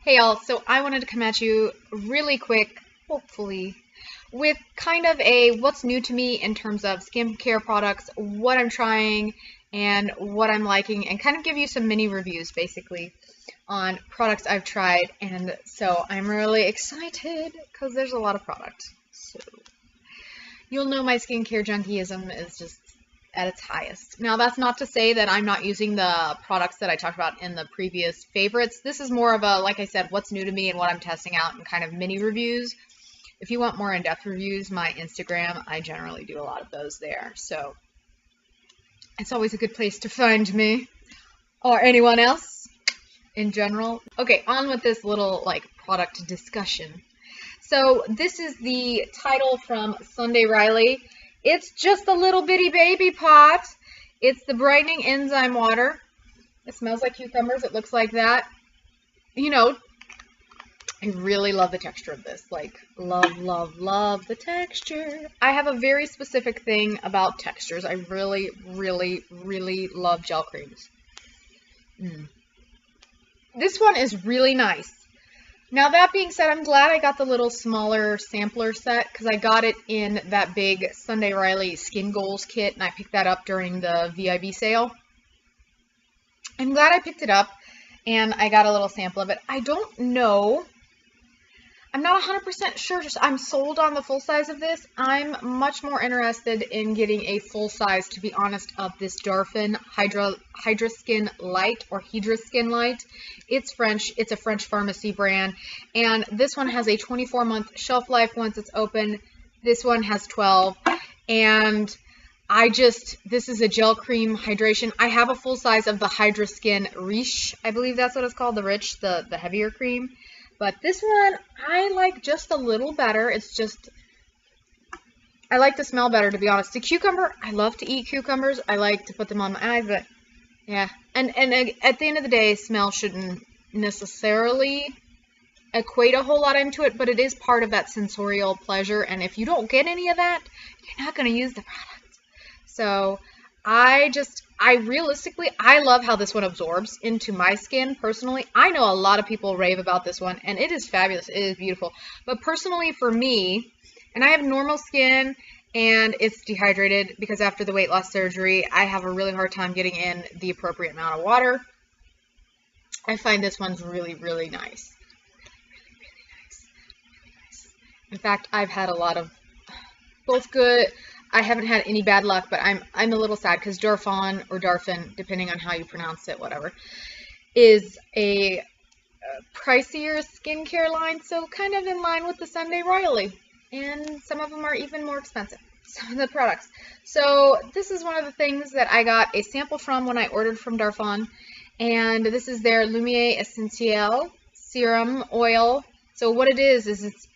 Hey y'all, so I wanted to come at you really quick, hopefully, with kind of a what's new to me in terms of skincare products, what I'm trying, and what I'm liking, and kind of give you some mini reviews basically on products I've tried. And so I'm really excited because there's a lot of product. So you'll know my skincare junkiism is just at its highest. Now, that's not to say that I'm not using the products that I talked about in the previous favorites. This is more of a, like I said, what's new to me and what I'm testing out and kind of mini reviews. If you want more in-depth reviews, my Instagram, I generally do a lot of those there. So it's always a good place to find me or anyone else in general. Okay, on with this little product discussion. So this is the Tidal from Sunday Riley. It's just a little bitty baby pot. It's the brightening enzyme water. It smells like cucumbers. It looks like that. You know, I really love the texture of this. Like, love, love, love the texture. I have a very specific thing about textures. I really, really, really love gel creams. This one is really nice. Now, that being said, I'm glad I got the little smaller sampler set because I got it in that big Sunday Riley Skin Goals kit, and I picked that up during the VIB sale. I'm glad I picked it up, and I got a little sample of it. I don't know. I'm not 100% sure. I'm sold on the full size of this. I'm much more interested in getting a full size, to be honest, of this Darphin Hydraskin Light or Hydraskin Light. It's French. It's a French pharmacy brand. And this one has a 24-month shelf life once it's open. This one has 12. And this is a gel cream hydration. I have a full size of the Hydraskin Riche. I believe that's what it's called, the Rich, the heavier cream. But this one, I like just a little better. It's just, I like the smell better, to be honest. The cucumber, I love to eat cucumbers. I like to put them on my eyes, but yeah. And at the end of the day, smell shouldn't necessarily equate a whole lot into it, but it is part of that sensorial pleasure. And if you don't get any of that, you're not going to use the product. So I realistically love how this one absorbs into my skin, personally. I know a lot of people rave about this one, and it is fabulous. It is beautiful. But personally, for me, and I have normal skin, and it's dehydrated because after the weight loss surgery, I have a really hard time getting in the appropriate amount of water. I find this one's really, really nice. Really, really nice. Really nice. In fact, I've had a lot of both good. I haven't had any bad luck, but I'm a little sad because Darphin or Darphin, depending on how you pronounce it, whatever, is a pricier skincare line, so kind of in line with the Sunday Riley, and some of them are even more expensive, some of the products. So this is one of the things that I got a sample from when I ordered from Darphin, and this is their Lumierre Essentiel Serum Oil. So what it is it's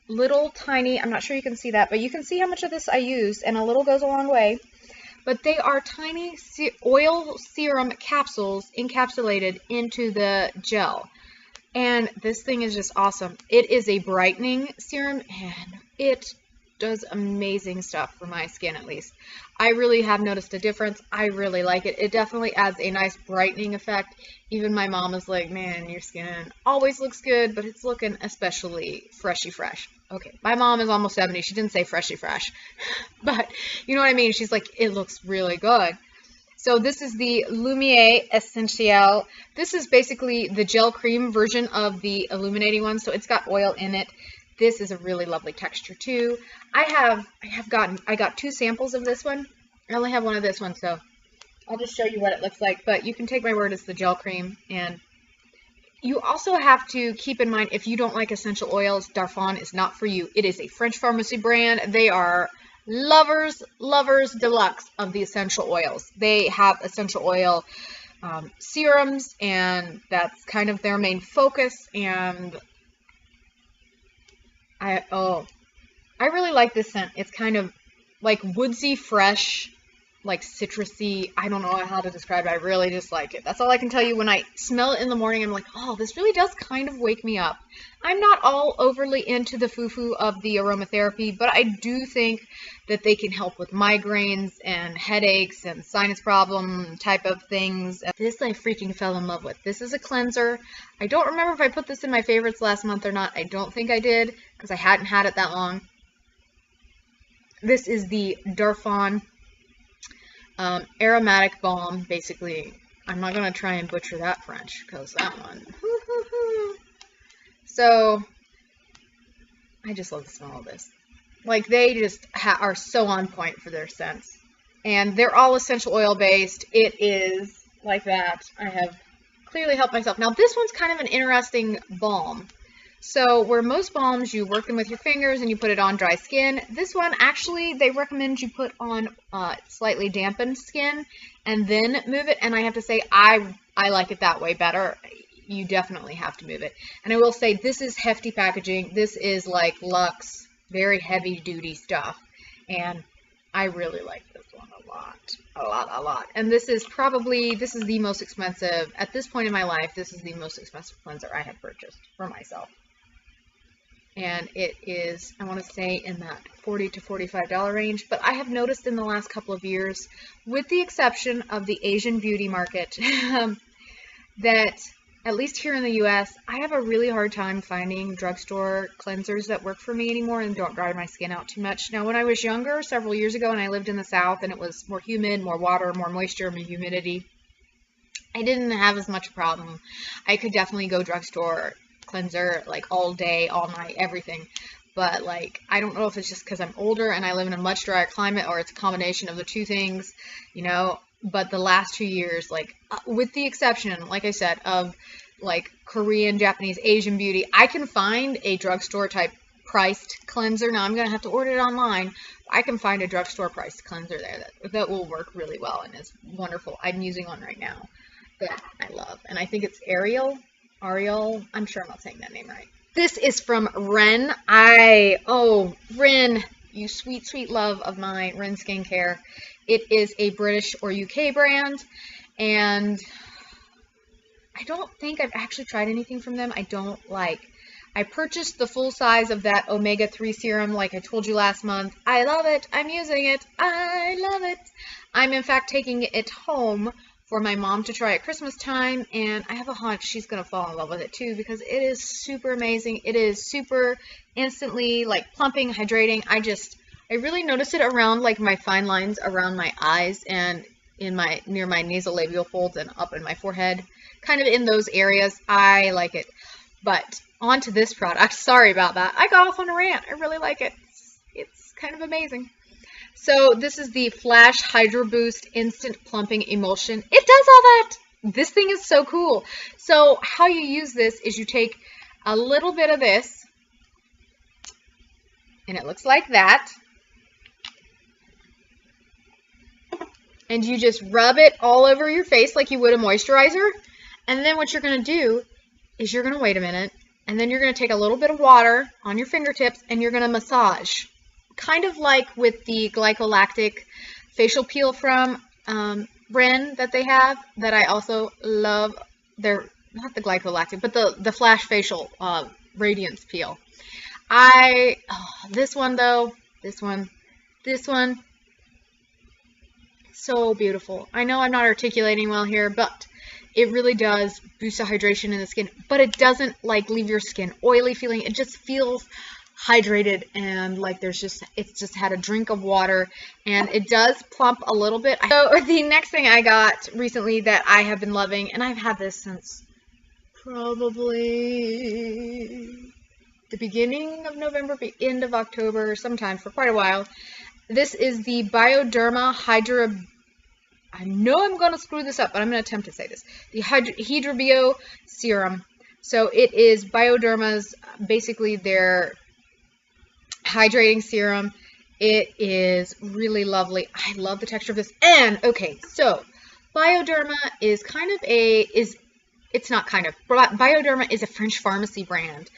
little tiny, I'm not sure you can see that, but you can see how much of this I use, and a little goes a long way. But they are tiny oil serum capsules encapsulated into the gel. And this thing is just awesome. It is a brightening serum, and it does amazing stuff for my skin, at least. I really have noticed a difference. I really like it. It definitely adds a nice brightening effect. Even my mom is like, man, your skin always looks good, but it's looking especially freshy fresh. Okay, my mom is almost 70. She didn't say freshy fresh, but you know what I mean? She's like, it looks really good. So this is the Lumierre Essentiel. This is basically the gel cream version of the illuminating one, so it's got oil in it. This is a really lovely texture too. I got 2 samples of this one. I only have one of this one, so I'll just show you what it looks like. But you can take my word, it's the gel cream. And you also have to keep in mind, if you don't like essential oils, Darphin is not for you. It is a French pharmacy brand. They are lovers deluxe of the essential oils. They have essential oil serums, and that's kind of their main focus. And I really like this scent. It's kind of like woodsy fresh, like citrusy. I don't know how to describe it. I really just like it. That's all I can tell you. When I smell it in the morning, I'm like, oh, this really does kind of wake me up. I'm not all overly into the foo-foo of the aromatherapy, but I do think that they can help with migraines and headaches and sinus problem type of things. This I freaking fell in love with. This is a cleanser. I don't remember if I put this in my favorites last month or not. I don't think I did because I hadn't had it that long. This is the Darphin aromatic balm. Basically, I'm not going to try and butcher that French because that one. So, I just love the smell of this. Like, they just are so on point for their scents. And they're all essential oil based. It is like that. I have clearly helped myself. Now, this one's kind of an interesting balm. So, where most balms, you work them with your fingers and you put it on dry skin. This one, actually, they recommend you put on slightly dampened skin and then move it. And I have to say, I like it that way better. You definitely have to move it. And I will say, this is hefty packaging. This is like Luxe, very heavy duty stuff. And I really like this one a lot. And this is the most expensive, at this point in my life, this is the most expensive cleanser I have purchased for myself. And it is, I want to say, in that $40 to $45 range. But I have noticed in the last couple of years, with the exception of the Asian beauty market, that at least here in the US, I have a really hard time finding drugstore cleansers that work for me anymore and don't dry my skin out too much. Now, when I was younger, several years ago, and I lived in the South, and it was more humid, more water, more moisture, more humidity, I didn't have as much problem. I could definitely go drugstore cleanser like all day, all night, everything. But like, I don't know if it's just because I'm older and I live in a much drier climate, or it's a combination of the two things, you know. But the last 2 years, like, with the exception, like I said, of like Korean, Japanese, Asian beauty, I can find a drugstore type priced cleanser. Now I'm going to have to order it online. I can find a drugstore priced cleanser there that will work really well and is wonderful. I'm using one right now that I love. And I think it's Ariel. I'm sure I'm not saying that name right. This is from Ren. Ren, you sweet, sweet love of mine, Ren Skincare. It is a British or UK brand, and I don't think I've actually tried anything from them I purchased the full size of that omega-3 serum like I told you last month. I love it. I'm using it. I love it. I'm in fact taking it home for my mom to try at Christmas time, and I have a hunch she's going to fall in love with it too because it is super amazing. It is super instantly like plumping, hydrating. I really notice it around like my fine lines around my eyes and near my nasolabial folds and up in my forehead, kind of in those areas. I like it. But on to this product. Sorry about that. I got off on a rant. I really like it. It's kind of amazing. So this is the Flash Hydra Boost Instant Plumping Emulsion. It does all that. This thing is so cool. So how you use this is you take a little bit of this, and it looks like that. And you just rub it all over your face like you would a moisturizer. And then what you're going to do is you're going to wait a minute, and then you're going to take a little bit of water on your fingertips, and you're going to massage. Kind of like with the glycolactic facial peel from Ren that they have, that I also love. They're not the glycolactic, but the Flash Facial Radiance Peel. This one though, this one, so beautiful. I know I'm not articulating well here, but it really does boost the hydration in the skin, but it doesn't like leave your skin oily feeling. It just feels hydrated and like it's just had a drink of water, and it does plump a little bit. So the next thing I got recently that I have been loving, and I've had this since probably the beginning of November, end of October, sometime for quite a while. This is the Bioderma Hydra. I know I'm going to screw this up, but I'm going to attempt to say this. The Hydra Bio Serum. So it is Bioderma's, basically their hydrating serum. It is really lovely. I love the texture of this. And, okay, so Bioderma is Bioderma is a French pharmacy brand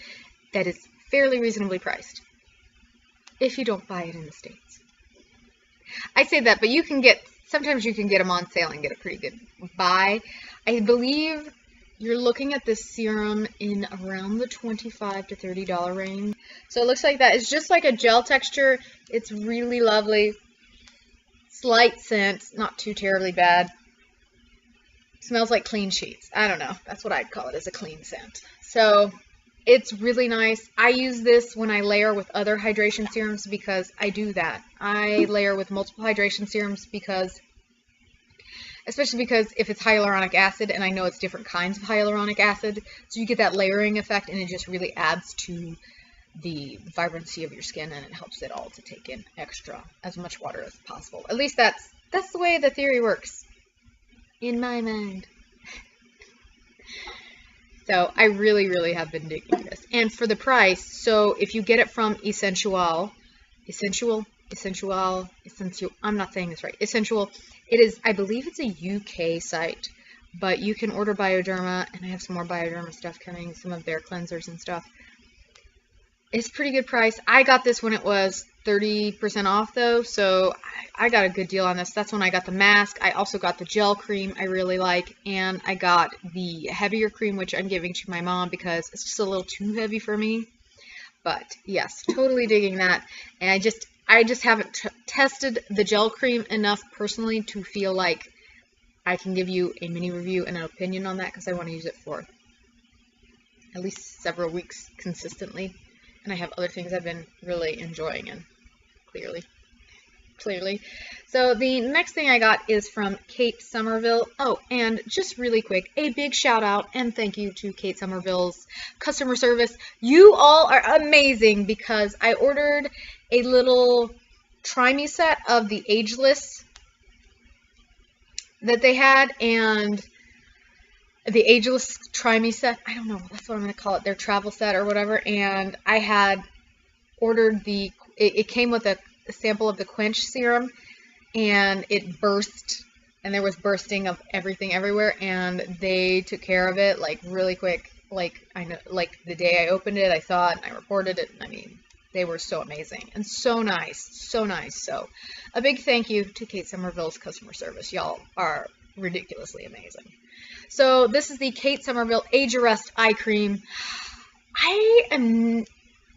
that is fairly reasonably priced if you don't buy it in the States. I say that, but you can get sometimes you can get them on sale and get a pretty good buy. I believe you're looking at this serum in around the $25 to $30 range. So it looks like that. It's just like a gel texture. It's really lovely. Slight scent, not too terribly bad. Smells like clean sheets. I don't know. That's what I'd call it, as a clean scent. So it's really nice. I use this when I layer with other hydration serums because I do that. I layer with multiple hydration serums because, especially because if it's hyaluronic acid, and I know it's different kinds of hyaluronic acid, so you get that layering effect, and it just really adds to the vibrancy of your skin, and it helps it all to take in as much water as possible. At least that's the way the theory works in my mind. So I really, really have been digging this. And for the price, so if you get it from Essential, I'm not saying this right, Essential, it is, I believe it's a UK site, but you can order Bioderma, and I have some more Bioderma stuff coming, some of their cleansers and stuff. It's pretty good price. I got this when it was 30% off though, so I got a good deal on this. That's when I got the mask. I also got the gel cream I really like, and I got the heavier cream, which I'm giving to my mom because it's just a little too heavy for me. But yes, totally digging that. And I just haven't tested the gel cream enough personally to feel like I can give you a mini review and an opinion on that, because I want to use it for at least several weeks consistently. And I have other things I've been really enjoying, and clearly. So the next thing I got is from Kate Somerville. Oh, and just really quick, a big shout out and thank you to Kate Somerville's customer service. You all are amazing, because I ordered a little try-me set of the ageless that they had, and the ageless try-me set, I don't know, that's what I'm going to call it, their travel set or whatever, and I had ordered it came with a sample of the Quench serum, and it burst, and there was bursting of everything everywhere, and they took care of it, like, really quick. Like, I know, like, the day I opened it, I saw it, and I reported it, and I mean, they were so amazing, and so nice, so nice. So, a big thank you to Kate Somerville's customer service. Y'all are ridiculously amazing. So this is the Kate Somerville Age Arrest Eye Cream.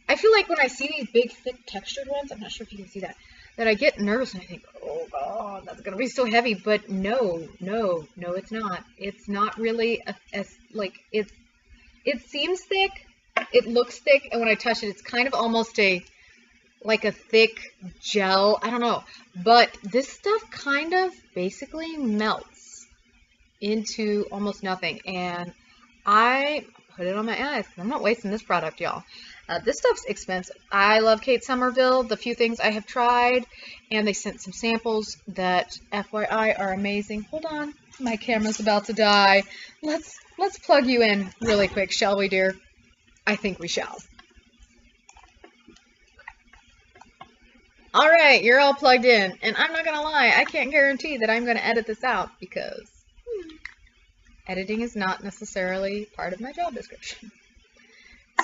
I feel like when I see these big, thick, textured ones, I'm not sure if you can see that I get nervous and I think, oh god, that's gonna be so heavy. But no, it's not. It's not really it seems thick, it looks thick, and when I touch it, it's kind of almost like a thick gel. I don't know, but this stuff kind of basically melts into almost nothing, and I put it on my eyes. I'm not wasting this product, y'all. This stuff's expensive. I love Kate Somerville, the few things I have tried, and they sent some samples that, FYI, are amazing. Hold on, my camera's about to die. Let's plug you in really quick, shall we, dear? I think we shall. All right, you're all plugged in, and I'm not gonna lie, I can't guarantee that I'm gonna edit this out, because editing is not necessarily part of my job description.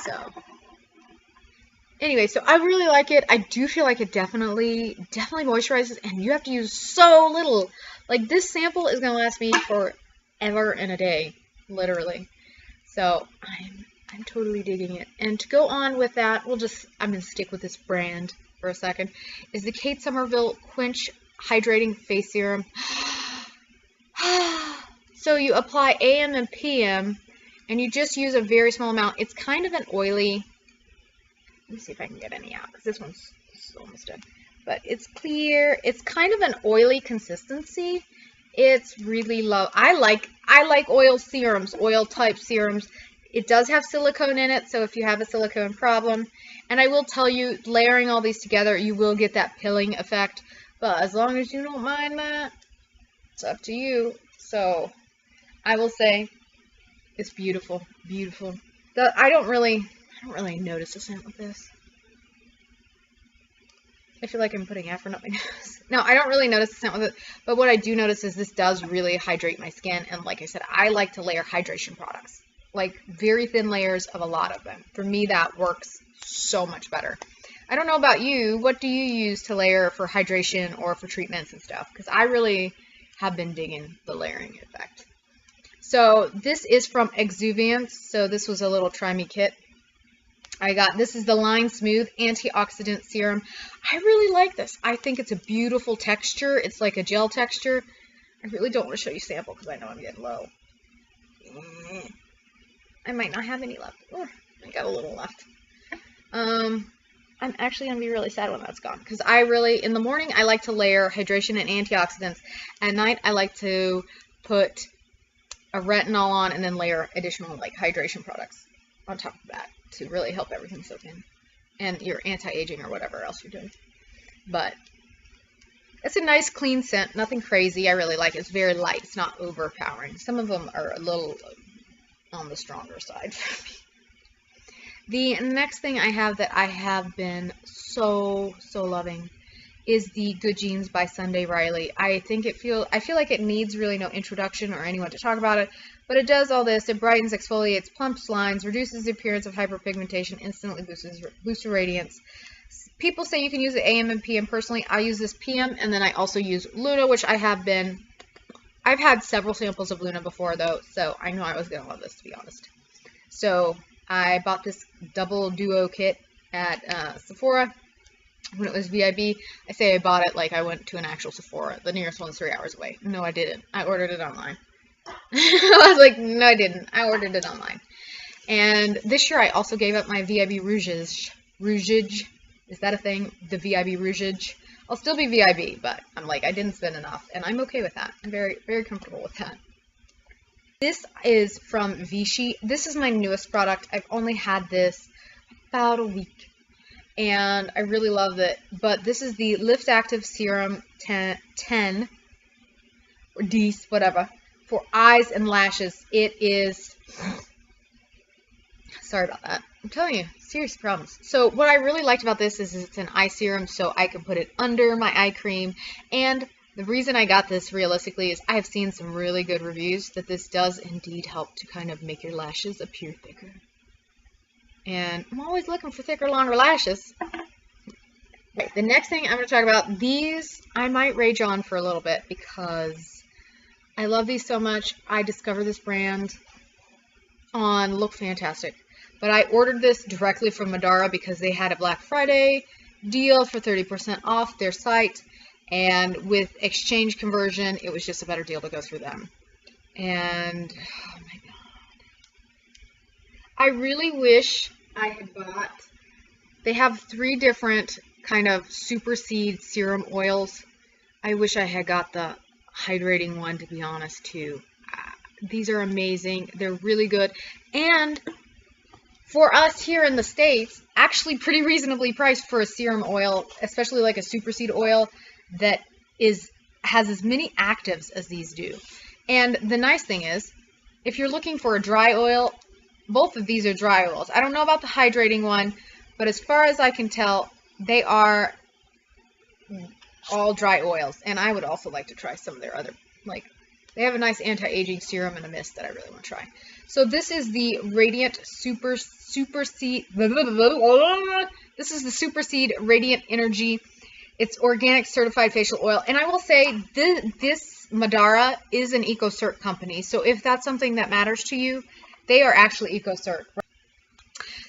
So, anyway, so I really like it. I do feel like it definitely moisturizes, and you have to use so little. Like, this sample is gonna last me forever and a day, literally. So I'm totally digging it. And to go on with that, I'm gonna stick with this brand for a second, is the Kate Somerville Quench Hydrating Face Serum. So you apply AM and PM, and you just use a very small amount. It's kind of an oily, let me see if I can get any out, because this one's almost done. But it's clear. It's kind of an oily consistency. It's really low. I like oil serums, oil type serums. It does have silicone in it, so if you have a silicone problem, and I will tell you, layering all these together, you will get that pilling effect. But as long as you don't mind that, it's up to you. So I will say it's beautiful, beautiful. I don't really notice a scent with this. I feel like I'm putting effort up my nose. No, I don't really notice a scent with it, but what I do notice is this does really hydrate my skin, and like I said, I like to layer hydration products. Like, very thin layers of a lot of them. For me, that works so much better. I don't know about you. What do you use to layer for hydration or for treatments and stuff? Because I really have been digging the layering effect. So this is from Exuviance. So this was a little try me kit. This is the Line Smooth Antioxidant Serum. I really like this. I think it's a beautiful texture. It's like a gel texture. I really don't want to show you sample because I know I'm getting low. I might not have any left. Oh, I got a little left. I'm actually going to be really sad when that's gone because I really, in the morning, I like to layer hydration and antioxidants. At night, I like to put a retinol on and then layer additional like hydration products on top of that to really help everything soak in and your anti-aging or whatever else you're doing. But it's a nice clean scent, nothing crazy. I really like it. It's very light. It's not overpowering. Some of them are a little on the stronger side for me. The next thing I have that I have been so loving is the Good Genes by Sunday Riley. I feel like it needs really no introduction or anyone to talk about it, but it does all this. It brightens, exfoliates, plumps lines, reduces the appearance of hyperpigmentation, instantly boosts radiance. People say you can use it AM and PM. Personally, I use this PM, and then I also use Luna, which I've had several samples of Luna before though, so I know I was going to love this, to be honest. So I bought this double duo kit at Sephora when it was VIB. I say I bought it like I went to an actual Sephora. The nearest one's 3 hours away. No, I didn't. I ordered it online. I was like, no, I didn't. I ordered it online. And this year I also gave up my VIB rougage. Is that a thing? The VIB rougage. I'll still be VIB, but I'm like, I didn't spend enough, and I'm okay with that. I'm very, very comfortable with that. This is from Vichy. This is my newest product. I've only had this about a week, and I really love it. But this is the Liftactiv Serum 10 or 10, whatever, for eyes and lashes. It is, sorry about that. I'm telling you, serious problems. So what I really liked about this is it's an eye serum, so I can put it under my eye cream. And the reason I got this realistically is I have seen some really good reviews that this does indeed help to kind of make your lashes appear thicker. And I'm always looking for thicker, longer lashes. Okay, the next thing I'm going to talk about, these I might rage on for a little bit because I love these so much. I discovered this brand on Look Fantastic. But I ordered this directly from Madara because they had a Black Friday deal for 30% off their site. And with exchange conversion, it was just a better deal to go through them. And, oh my god. I really wish I had bought, they have 3 different kind of superseed serum oils. I wish I had got the hydrating one, to be honest, too. These are amazing. They're really good. And for us here in the States, actually pretty reasonably priced for a serum oil, especially like a superseed oil that has as many actives as these do. And the nice thing is, if you're looking for a dry oil, both of these are dry oils. I don't know about the hydrating one, but as far as I can tell, they are all dry oils. And I would also like to try some of their other, like, they have a nice anti-aging serum and a mist that I really want to try. So this is the Radiant Superseed. This is the Superseed Radiant Energy. It's organic certified facial oil. And I will say this Madara is an EcoCert company. So if that's something that matters to you, they are actually EcoCert.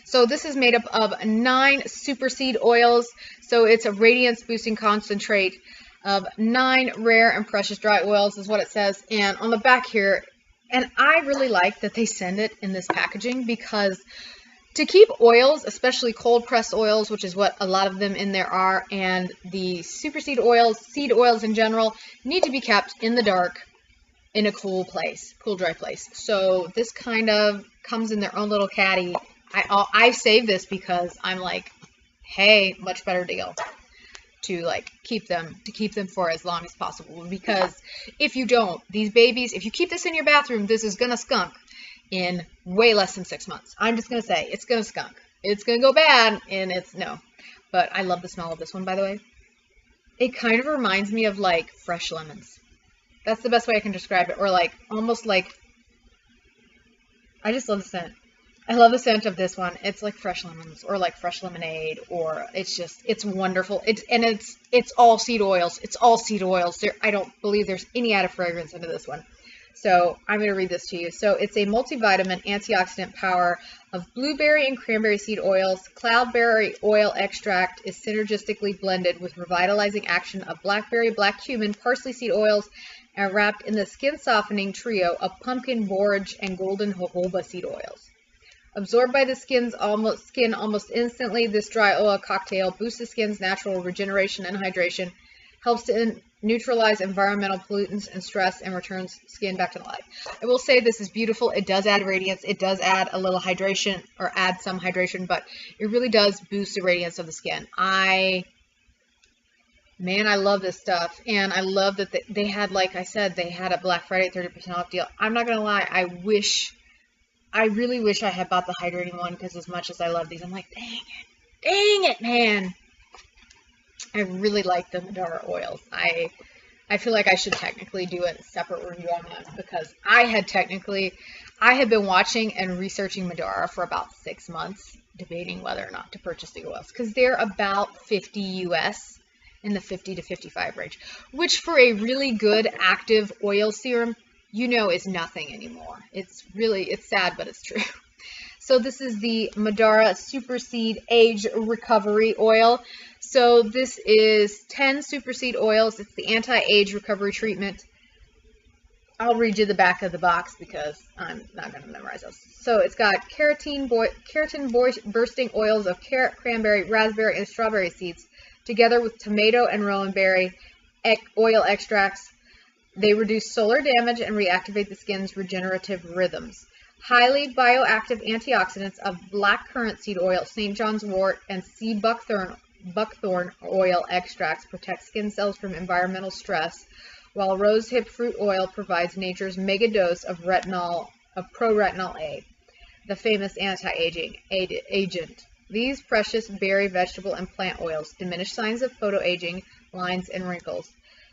So this is made up of 9 superseed oils. So it's a radiance boosting concentrate of 9 rare and precious dry oils is what it says. And on the back here, and I really like that they send it in this packaging because to keep oils, especially cold pressed oils, which is what a lot of them in there are, and the superseed oils, seed oils in general, need to be kept in the dark in a cool place, cool dry place. So this kind of comes in their own little caddy. I save this because I'm like, hey, much better deal to like keep them for as long as possible, because if you don't, these babies, if you keep this in your bathroom, this is gonna skunk in way less than 6 months. I'm just gonna say it's gonna skunk. It's gonna go bad, and it's no. But I love the smell of this one, by the way. It kind of reminds me of like fresh lemons. That's the best way I can describe it, or like almost like, I just love the scent. I love the scent of this one. It's like fresh lemons or like fresh lemonade, or it's wonderful. It's all seed oils. It's all seed oils. I don't believe there's any added fragrance into this one. So I'm going to read this to you. So it's a multivitamin antioxidant power of blueberry and cranberry seed oils. Cloudberry oil extract is synergistically blended with revitalizing action of blackberry, black cumin, parsley seed oils, and wrapped in the skin softening trio of pumpkin, borage, and golden jojoba seed oils. Absorbed by the skin almost instantly, this dry oil cocktail boosts the skin's natural regeneration and hydration, helps to neutralize environmental pollutants and stress, and returns skin back to life. I will say this is beautiful. It does add radiance. It does add a little hydration, or add some hydration, but it really does boost the radiance of the skin. Man, I love this stuff, and I love that they had, like I said, they had a Black Friday 30% off deal. I'm not going to lie, I really wish I had bought the hydrating one, because as much as I love these, I'm like, dang it, man. I really like the Madara oils. I feel like I should technically do a separate review on them, because I had been watching and researching Madara for about 6 months, debating whether or not to purchase the oils, because they're about $50 US, in the 50 to 55 range, which for a really good active oil serum, you know, is nothing anymore. It's sad, but it's true. So this is the Madara Superseed Age Recovery Oil. So this is 10 superseed oils. It's the anti-age recovery treatment. I'll read you the back of the box because I'm not going to memorize those. So it's got keratin bursting oils of carrot, cranberry, raspberry, and strawberry seeds, together with tomato and rowan berry oil extracts. They reduce solar damage and reactivate the skin's regenerative rhythms. Highly bioactive antioxidants of blackcurrant seed oil, St. John's wort, and sea buckthorn oil extracts protect skin cells from environmental stress, while rosehip fruit oil provides nature's mega dose of pro-retinol A, the famous anti-aging agent. These precious berry, vegetable, and plant oils diminish signs of photoaging, lines, and wrinkles.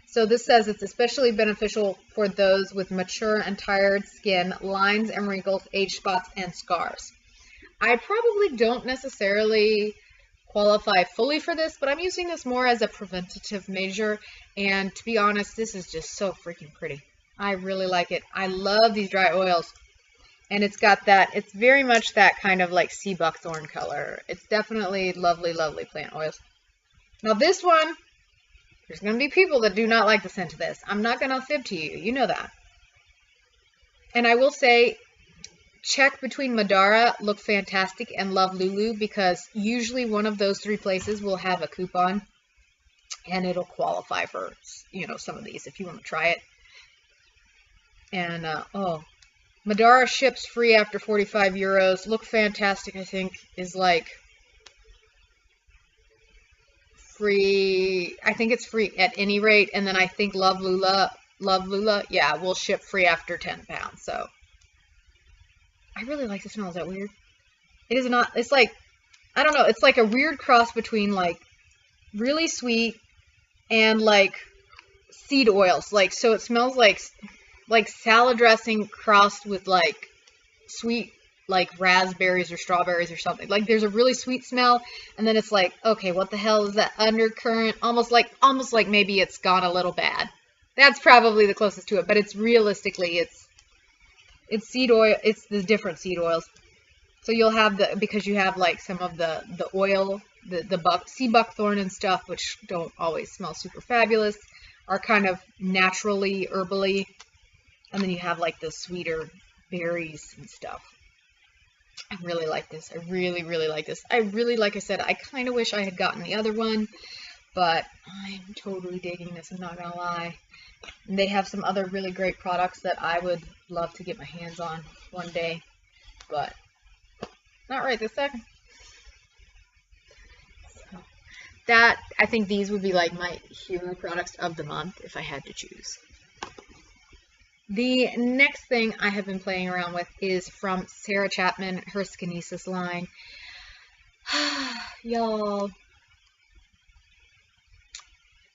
So this says it's especially beneficial for those with mature and tired skin, lines and wrinkles, age spots, and scars. I probably don't necessarily qualify fully for this, but I'm using this more as a preventative measure, and to be honest, this is just so freaking pretty. I really like it. I love these dry oils. And it's got that, it's very much that kind of like sea buckthorn color. It's definitely lovely, lovely plant oils. Now this one, there's going to be people that do not like the scent of this. I'm not going to fib to you. You know that. And I will say, check between Madara, Look Fantastic, and Love Lulu, because usually one of those 3 places will have a coupon. And it'll qualify for, you know, some of these if you want to try it. And, Madara ships free after 45 euros. Look Fantastic, I think, is like free. I think it's free at any rate. And then I think Love Lula, yeah, will ship free after 10 pounds. So I really like the smell. Is that weird? It is not. It's like, I don't know. It's like a weird cross between like really sweet and like seed oils. Like, so it smells like salad dressing crossed with like sweet like raspberries or strawberries or something. Like there's a really sweet smell, and then it's like, okay, what the hell is that undercurrent? Almost like maybe it's gone a little bad. That's probably the closest to it, but it's realistically it's seed oil. It's the different seed oils. So you'll have because you have like some of the oil, the sea buckthorn and stuff, which don't always smell super fabulous, are kind of naturally herbally. And then you have like the sweeter berries and stuff. I really like this. I really, really like this. Like I said, I kind of wish I had gotten the other one, but I'm totally digging this, I'm not going to lie. And they have some other really great products that I would love to get my hands on one day, but not right this second. So I think these would be like my hero products of the month if I had to choose. The next thing I have been playing around with is from Sarah Chapman, her Exuviance line. Y'all,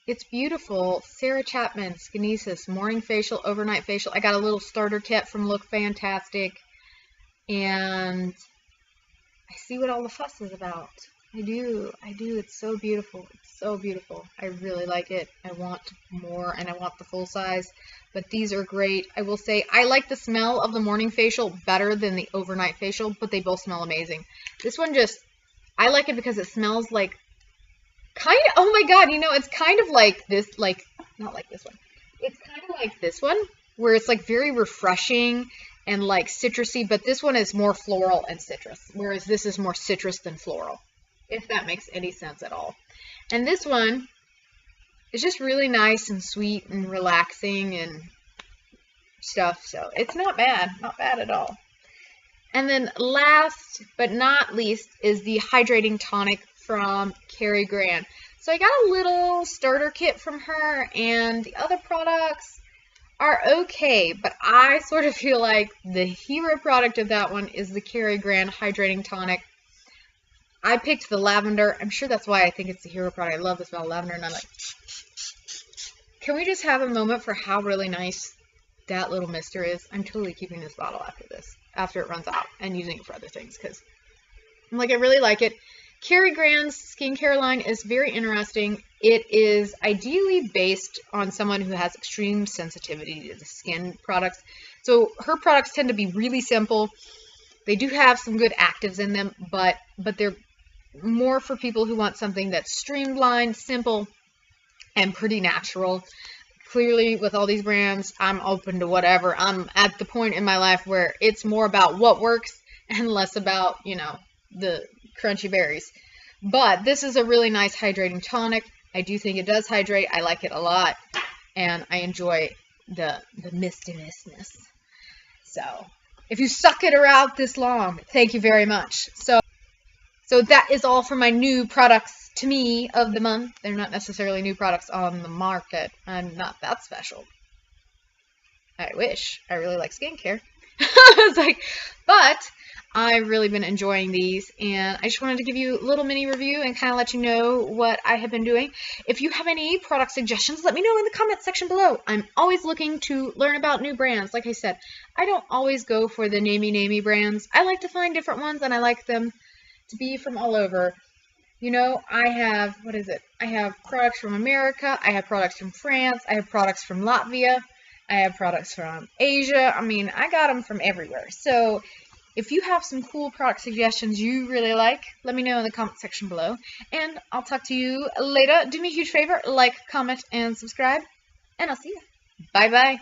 it's beautiful. Sarah Chapman, Exuviance, morning facial, overnight facial. I got a little starter kit from Look Fantastic, and I see what all the fuss is about. I do. It's so beautiful. It's so beautiful. I really like it. I want more, and I want the full size, but these are great. I will say I like the smell of the morning facial better than the overnight facial, but they both smell amazing. This one just, I like it because it smells like kind of, oh my god, you know, it's kind of like this, like, not like this one. It's kind of like this one, where it's like very refreshing and like citrusy, but this one is more floral and citrus, whereas this is more citrus than floral, if that makes any sense at all. And this one is just really nice and sweet and relaxing and stuff, so it's not bad at all. And then last but not least is the hydrating tonic from Carrie Grant. So I got a little starter kit from her, and the other products are okay, but I sort of feel like the hero product of that one is the Carrie Grant Hydrating Tonic. I picked the lavender. I'm sure that's why I think it's the hero product. I love the smell of lavender, and I'm like, can we just have a moment for how really nice that little mister is? I'm totally keeping this bottle after it runs out, and using it for other things, because I'm like, I really like it. Carrie Grant's skincare line is very interesting. It is ideally based on someone who has extreme sensitivity to the skin products. So her products tend to be really simple. They do have some good actives in them, but they're more for people who want something that's streamlined, simple, and pretty natural. Clearly, with all these brands, I'm open to whatever. I'm at the point in my life where it's more about what works and less about, you know, the crunchy berries. But this is a really nice hydrating tonic. I do think it does hydrate. I like it a lot, and I enjoy the mistiness. So if you suck it around this long, thank you very much. So that is all for my new products to me of the month. They're not necessarily new products on the market. I'm not that special. I wish. I really like skincare. I was like, but I've really been enjoying these, and I just wanted to give you a little mini review and kind of let you know what I have been doing. If you have any product suggestions, let me know in the comment section below. I'm always looking to learn about new brands. Like I said, I don't always go for the namey brands. I like to find different ones, and I like them to be from all over. You know, I have, I have products from America, I have products from France, I have products from Latvia, I have products from Asia. I mean, I got them from everywhere. So if you have some cool product suggestions you really like, let me know in the comment section below. And I'll talk to you later. Do me a huge favor, like, comment, and subscribe. And I'll see you. Bye-bye.